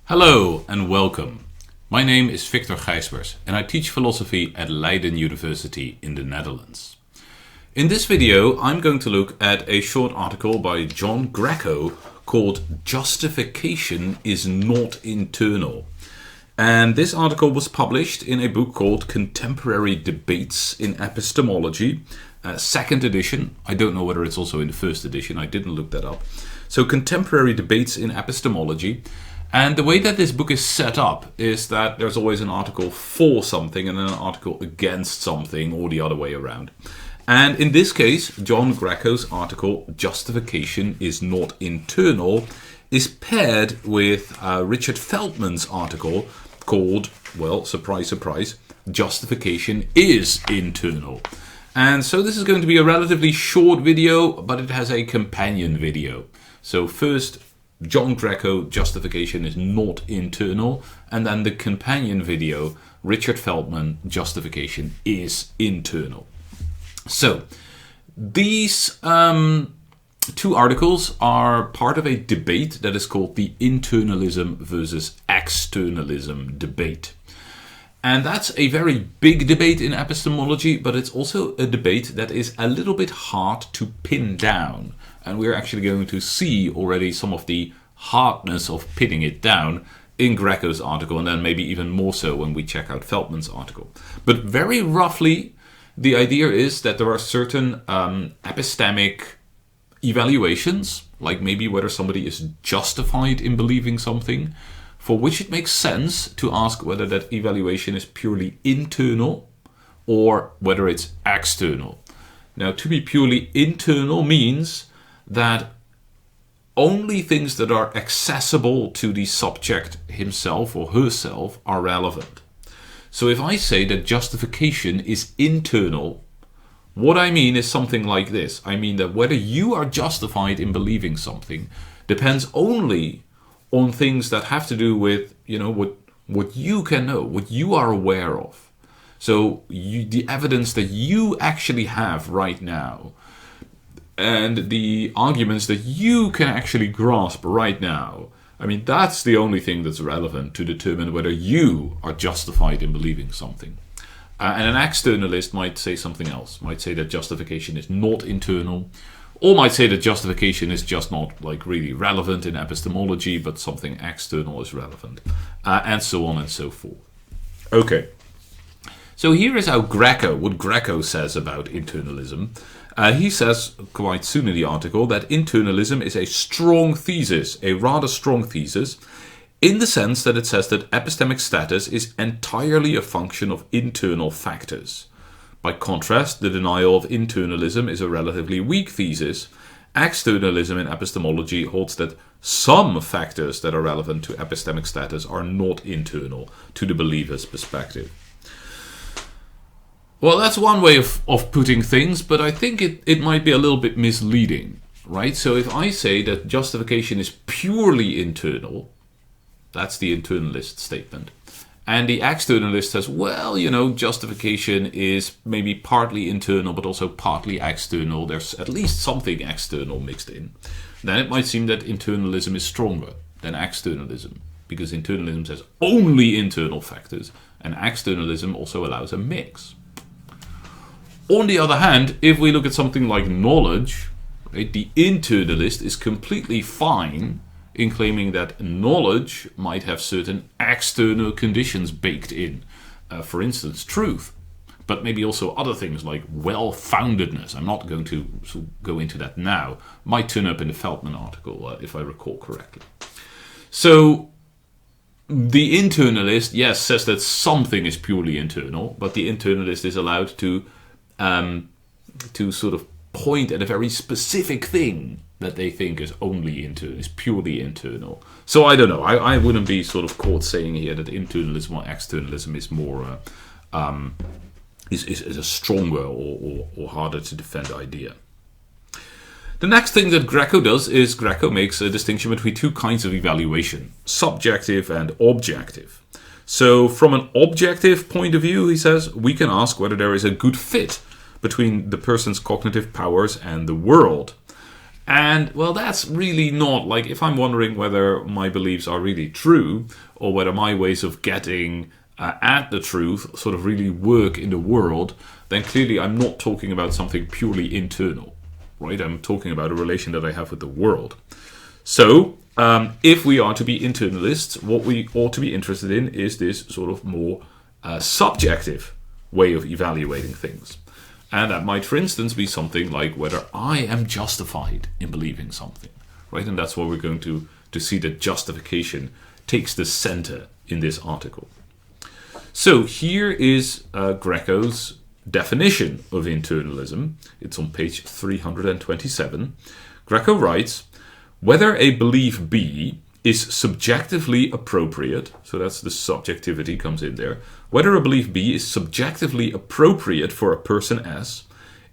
Hello and welcome. My name is Victor Gijsbers and I teach philosophy at Leiden University in the Netherlands. In this video I'm going to look at a short article by John Greco called Justification is Not Internal. And this article was published in a book called Contemporary Debates in Epistemology, second edition. I don't know whether it's also in the first edition, I didn't look that up. So Contemporary Debates in Epistemology. And the way that this book is set up is that there's always an article for something and then an article against something, or the other way around. And in this case, John Greco's article, Justification is Not Internal, is paired with Richard Feldman's article called, well, surprise, surprise, Justification is Internal. And so this is going to be a relatively short video, but it has a companion video. So first, John Greco, Justification is Not Internal, and then the companion video, Richard Feldman, Justification is Internal. So, these two articles are part of a debate that is called the internalism versus externalism debate. And that's a very big debate in epistemology, but it's also a debate that is a little bit hard to pin down. And we're actually going to see already some of the hardness of pinning it down in Greco's article, and then maybe even more so when we check out Feldman's article. But very roughly, the idea is that there are certain epistemic evaluations, like maybe whether somebody is justified in believing something, for which it makes sense to ask whether that evaluation is purely internal or whether it's external. Now, to be purely internal means that only things that are accessible to the subject himself or herself are relevant. So if I say that justification is internal, what I mean is something like this. I mean that whether you are justified in believing something depends only on things that have to do with, what you can know, what you are aware of. So the evidence that you actually have right now, and the arguments that you can actually grasp right now, I mean, that's the only thing that's relevant to determine whether you are justified in believing something. And an externalist might say something else, might say that justification is not internal, or might say that justification is just not really relevant in epistemology, but something external is relevant, and so on and so forth. Okay, so here is how what Greco says about internalism. He says quite soon in the article that internalism is a strong thesis, a rather strong thesis, in the sense that it says that epistemic status is entirely a function of internal factors. By contrast, the denial of internalism is a relatively weak thesis. Externalism in epistemology holds that some factors that are relevant to epistemic status are not internal to the believer's perspective. Well, that's one way of putting things, but I think it might be a little bit misleading, right? So if I say that justification is purely internal, that's the internalist statement. And the externalist says, well, justification is maybe partly internal, but also partly external. There's at least something external mixed in. Then it might seem that internalism is stronger than externalism, because internalism says only internal factors, and externalism also allows a mix. On the other hand, if we look at something like knowledge, right, the internalist is completely fine in claiming that knowledge might have certain external conditions baked in. For instance, truth, but maybe also other things like well-foundedness. I'm not going to go into that now. Might turn up in the Feldman article, if I recall correctly. So the internalist, yes, says that something is purely internal, but the internalist is allowed to sort of point at a very specific thing that they think is only internal, is purely internal. So I don't know. I wouldn't be sort of caught saying here that internalism or externalism is more is a stronger or harder to defend idea. The next thing that Greco does is Greco makes a distinction between two kinds of evaluation: subjective and objective. So from an objective point of view, he says, we can ask whether there is a good fit between the person's cognitive powers and the world. And, well, that's really not, like, if I'm wondering whether my beliefs are really true, or whether my ways of getting at the truth sort of really work in the world, then clearly I'm not talking about something purely internal, right? I'm talking about a relation that I have with the world. So, if we are to be internalists, what we ought to be interested in is this sort of more subjective way of evaluating things. And that might, for instance, be something like whether I am justified in believing something, right? And that's why we're going to see that justification takes the center in this article. So here is Greco's definition of internalism. It's on page 327. Greco writes, whether a belief B is subjectively appropriate, so that's the subjectivity comes in there, whether a belief B is subjectively appropriate for a person S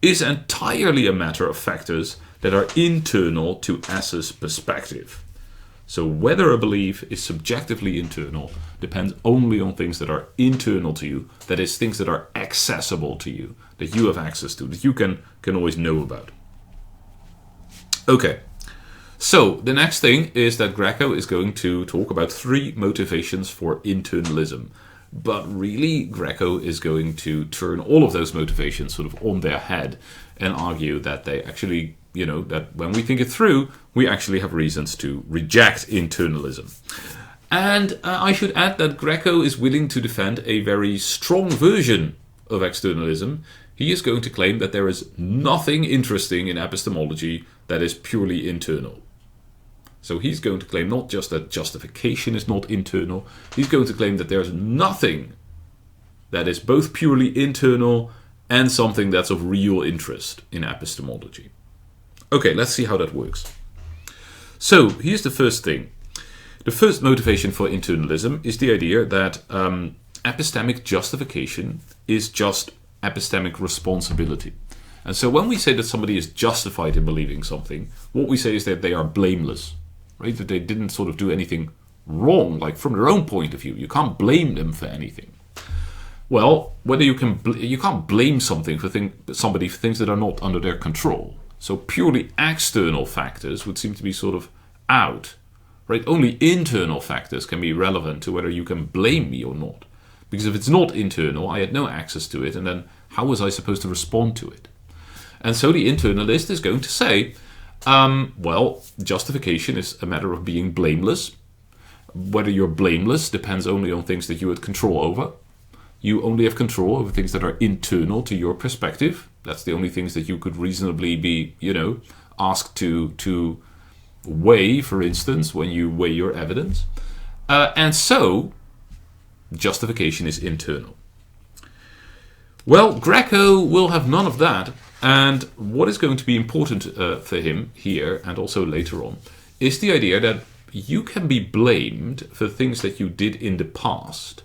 is entirely a matter of factors that are internal to S's perspective. So whether a belief is subjectively internal depends only on things that are internal to you, that is, things that are accessible to you, that you have access to, that you can always know about. Okay. So, the next thing is that Greco is going to talk about 3 motivations for internalism. But really, Greco is going to turn all of those motivations sort of on their head and argue that they actually, that when we think it through, we actually have reasons to reject internalism. And I should add that Greco is willing to defend a very strong version of externalism. He is going to claim that there is nothing interesting in epistemology that is purely internal. So he's going to claim not just that justification is not internal, he's going to claim that there's nothing that is both purely internal and something that's of real interest in epistemology. Okay, let's see how that works. So here's the first thing. The first motivation for internalism is the idea that epistemic justification is just epistemic responsibility. And so when we say that somebody is justified in believing something, what we say is that they are blameless. Right? That they didn't sort of do anything wrong, like from their own point of view. You can't blame them for anything. Well, whether you can't blame somebody for things that are not under their control. So purely external factors would seem to be sort of out. Right? Only internal factors can be relevant to whether you can blame me or not. Because if it's not internal, I had no access to it, and then how was I supposed to respond to it? And so the internalist is going to say, well, justification is a matter of being blameless. Whether you're blameless depends only on things that you had control over. You only have control over things that are internal to your perspective. That's the only things that you could reasonably be, asked to weigh, for instance, when you weigh your evidence. And so, justification is internal. Well, Greco will have none of that. And what is going to be important for him here and also later on is the idea that you can be blamed for things that you did in the past.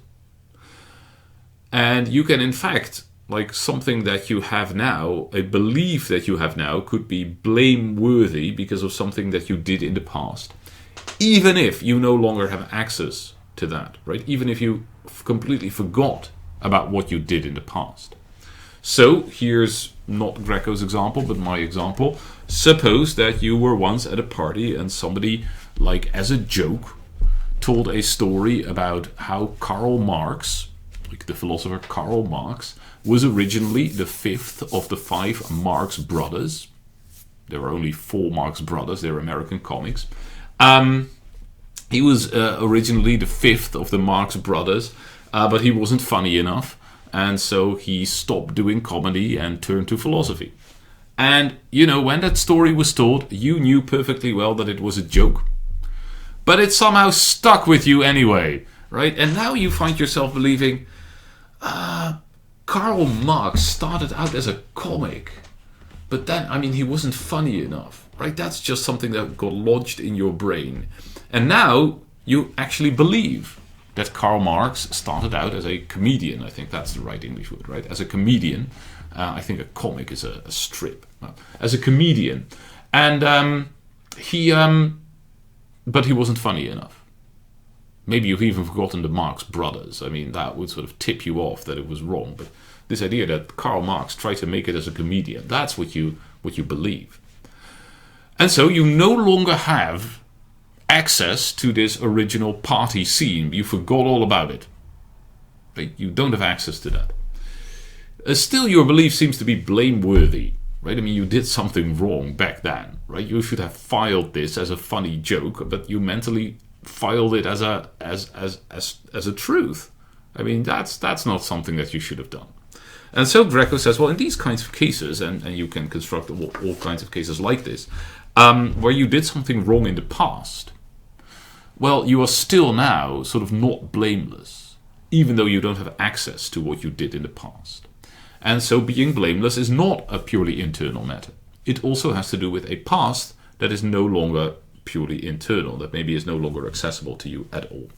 And you can, in fact, like something that you have now, a belief that you have now could be blameworthy because of something that you did in the past, even if you no longer have access to that, right? Even if you completely forgot about what you did in the past. So here's not Greco's example, but my example. Suppose that you were once at a party and somebody, like as a joke, told a story about how Karl Marx, like the philosopher Karl Marx, was originally the 5th of the 5 Marx brothers. There were only 4 Marx brothers, they're American comics. He was originally the 5th of the Marx brothers, but he wasn't funny enough. And so he stopped doing comedy and turned to philosophy. And, when that story was told, you knew perfectly well that it was a joke. But it somehow stuck with you anyway, right? And now you find yourself believing, Karl Marx started out as a comic. But then, he wasn't funny enough, right? That's just something that got lodged in your brain. And now you actually believe that Karl Marx started out as a comedian. I think that's the right English word, right? As a comedian. I think a comic is a strip. As a comedian. And but he wasn't funny enough. Maybe you've even forgotten the Marx brothers. That would sort of tip you off that it was wrong. But this idea that Karl Marx tried to make it as a comedian, that's what you believe. And so you no longer have access to this original party scene. You forgot all about it. Right? You don't have access to that. Still, your belief seems to be blameworthy. Right? I mean, you did something wrong back then. Right? You should have filed this as a funny joke, but you mentally filed it as a truth. I mean, that's not something that you should have done. And so Greco says, well, in these kinds of cases, and you can construct all kinds of cases like this, where you did something wrong in the past, well, you are still now sort of not blameless, even though you don't have access to what you did in the past. And so being blameless is not a purely internal matter. It also has to do with a past that is no longer purely internal, that maybe is no longer accessible to you at all.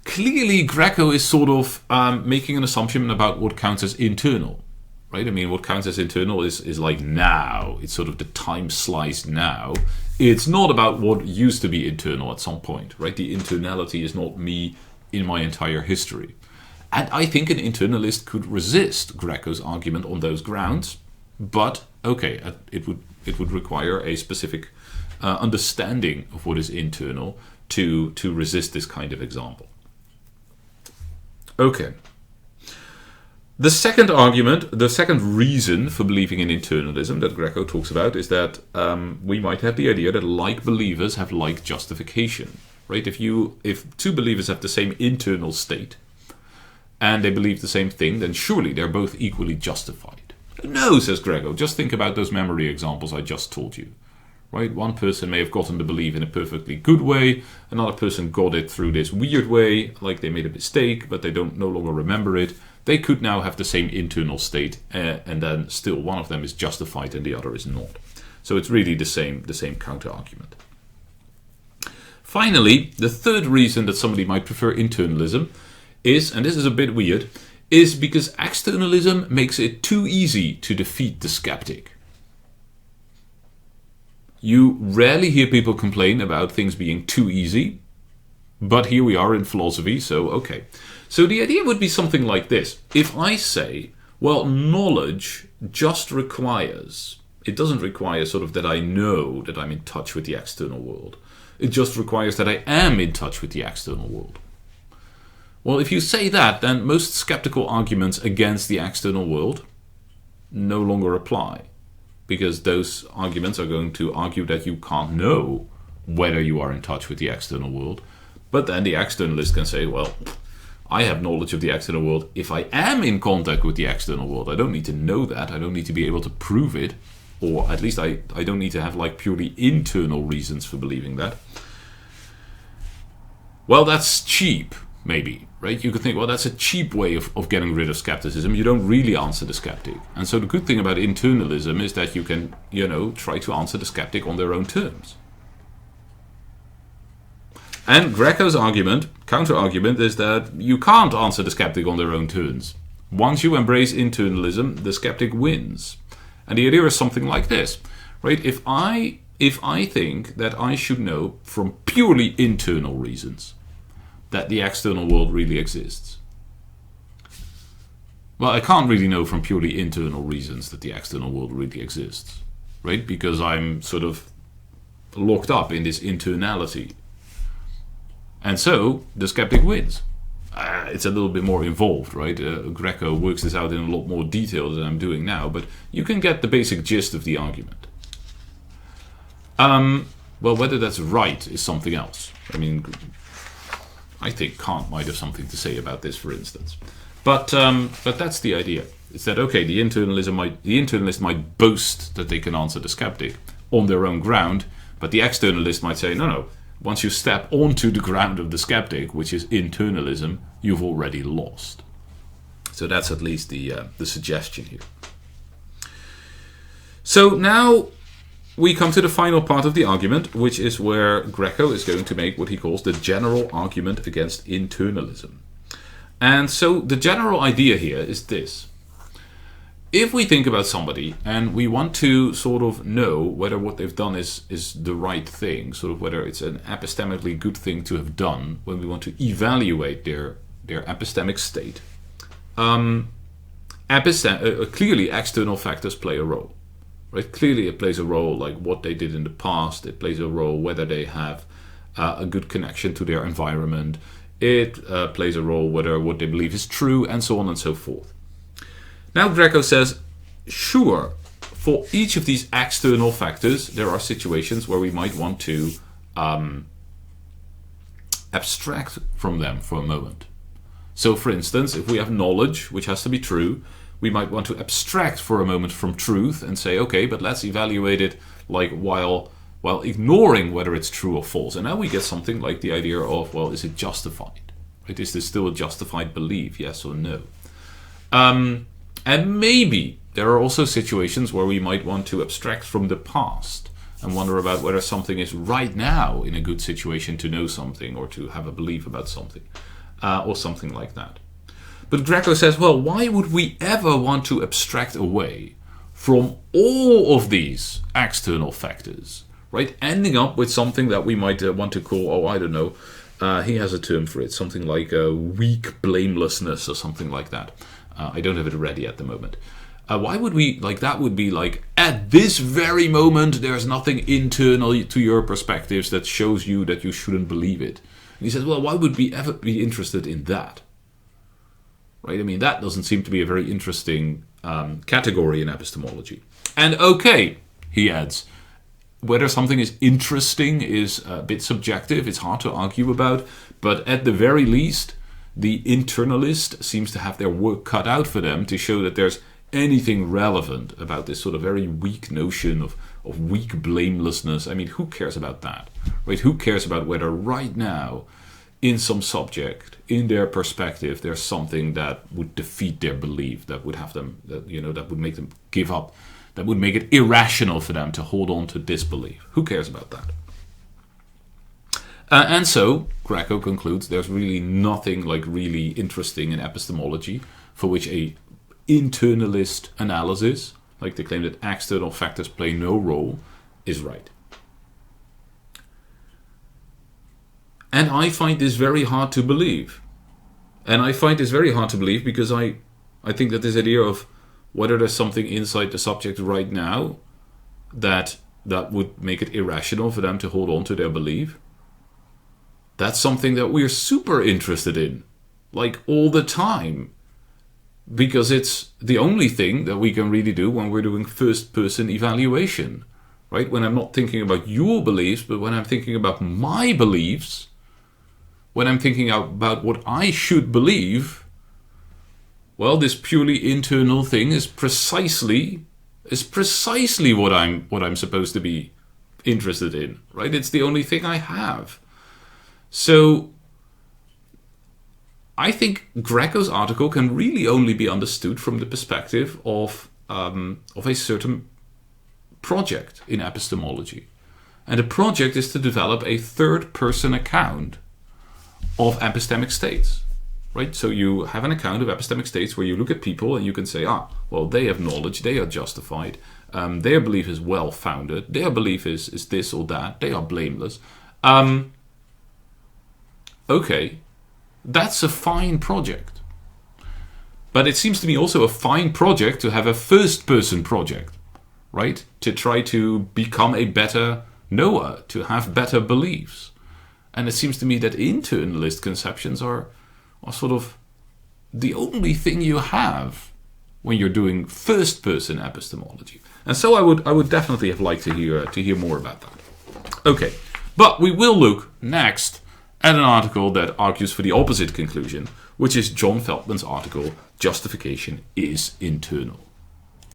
Clearly, Greco is sort of making an assumption about what counts as internal, right? I mean, what counts as internal is like now. It's sort of the time slice now. It's not about what used to be internal at some point, right? The internality is not me in my entire history. And I think an internalist could resist Greco's argument on those grounds, but okay, it would require a specific understanding of what is internal to resist this kind of example. Okay. The second argument, the second reason for believing in internalism that Greco talks about is that we might have the idea that like believers have like justification, right? If two believers have the same internal state and they believe the same thing, then surely they're both equally justified. No, says Greco, just think about those memory examples I just told you. Right? One person may have gotten to believe in a perfectly good way, another person got it through this weird way, like they made a mistake, but they no longer remember it. They could now have the same internal state, and then still one of them is justified and the other is not. So it's really the same counter-argument. Finally, the third reason that somebody might prefer internalism is, and this is a bit weird, is because externalism makes it too easy to defeat the skeptic. You rarely hear people complain about things being too easy, but here we are in philosophy, so okay. So the idea would be something like this. If I say, well, knowledge just requires, it doesn't require sort of that I know that I'm in touch with the external world. It just requires that I am in touch with the external world. Well, if you say that, then most skeptical arguments against the external world no longer apply. Because those arguments are going to argue that you can't know whether you are in touch with the external world. But then the externalist can say, well, I have knowledge of the external world if I am in contact with the external world. I don't need to know that. I don't need to be able to prove it. Or at least I don't need to have like purely internal reasons for believing that. Well, that's cheap, maybe. Right? You could think, well, that's a cheap way of getting rid of skepticism. You don't really answer the skeptic. And so the good thing about internalism is that you can, try to answer the skeptic on their own terms. And Greco's counter-argument, is that you can't answer the skeptic on their own terms. Once you embrace internalism, the skeptic wins. And the idea is something like this, right? If I think that I should know from purely internal reasons that the external world really exists. Well, I can't really know from purely internal reasons that the external world really exists, right? Because I'm sort of locked up in this internality. And so, the skeptic wins. It's a little bit more involved, right? Greco works this out in a lot more detail than I'm doing now, but you can get the basic gist of the argument. Well, whether that's right is something else. I mean, I think Kant might have something to say about this, for instance. But that's the idea. It's that, okay, the internalist might boast that they can answer the skeptic on their own ground, but the externalist might say, no. Once you step onto the ground of the skeptic, which is internalism, you've already lost. So that's at least the suggestion here. So now we come to the final part of the argument, which is where Greco is going to make what he calls the general argument against internalism. And so the general idea here is this. If we think about somebody and we want to sort of know whether what they've done is the right thing, sort of whether it's an epistemically good thing to have done, when we want to evaluate their epistemic state, clearly external factors play a role. right? Clearly it plays a role, like what they did in the past. It plays a role whether they have a good connection to their environment. It plays a role whether what they believe is true, and so on and so forth. Now Greco says, sure, for each of these external factors, there are situations where we might want to abstract from them for a moment. So, for instance, if we have knowledge, which has to be true, we might want to abstract for a moment from truth and say, okay, but let's evaluate it like while ignoring whether it's true or false. And now we get something like the idea of, well, is it justified? Right? Is this still a justified belief, yes or no? And maybe there are also situations where we might want to abstract from the past and wonder about whether something is right now in a good situation to know something or to have a belief about something, or something like that. But Greco says, well, why would we ever want to abstract away from all of these external factors, right? Ending up with something that we might want to call, I don't know, he has a term for it, something like weak blamelessness or something like that. I don't have it ready at the moment. Why would we, like, that would be like, at this very moment, there's nothing internal to your perspectives that shows you that you shouldn't believe it. And he says, well, why would we ever be interested in that? Right? I mean, that doesn't seem to be a very interesting category in epistemology. And okay, he adds, whether something is interesting is a bit subjective, it's hard to argue about, but at the very least, the internalist seems to have their work cut out for them to show that there's anything relevant about this sort of very weak notion of weak blamelessness. I mean, who cares about that? Right? Who cares about whether right now, in some subject, in their perspective, there's something that would defeat their belief, that would have them, that would make them give up, that would make it irrational for them to hold on to disbelief. Who cares about that? And so, Greco concludes there's really nothing like really interesting in epistemology for which a internalist analysis, like the claim that external factors play no role, is right. And I find this very hard to believe. And I find this very hard to believe because I think that this idea of whether there's something inside the subject right now that would make it irrational for them to hold on to their belief, that's something that we're super interested in, like all the time. Because it's the only thing that we can really do when we're doing first-person evaluation, right? When I'm not thinking about your beliefs, but when I'm thinking about my beliefs, when I'm thinking about what I should believe, well, this purely internal thing is precisely what I'm supposed to be interested in, right? It's the only thing I have. So I think Greco's article can really only be understood from the perspective of a certain project in epistemology. And the project is to develop a third-person account of epistemic states. Right? So you have an account of epistemic states where you look at people and you can say, well, they have knowledge, they are justified, their belief is well-founded, their belief is this or that, they are blameless. Okay. That's a fine project. But it seems to me also a fine project to have a first-person project, right? To try to become a better knower, to have better beliefs. And it seems to me that internalist conceptions are sort of the only thing you have when you're doing first-person epistemology. And so I would definitely have liked to hear more about that. Okay, but we will look next at an article that argues for the opposite conclusion, which is John Feldman's article, Justification is Internal.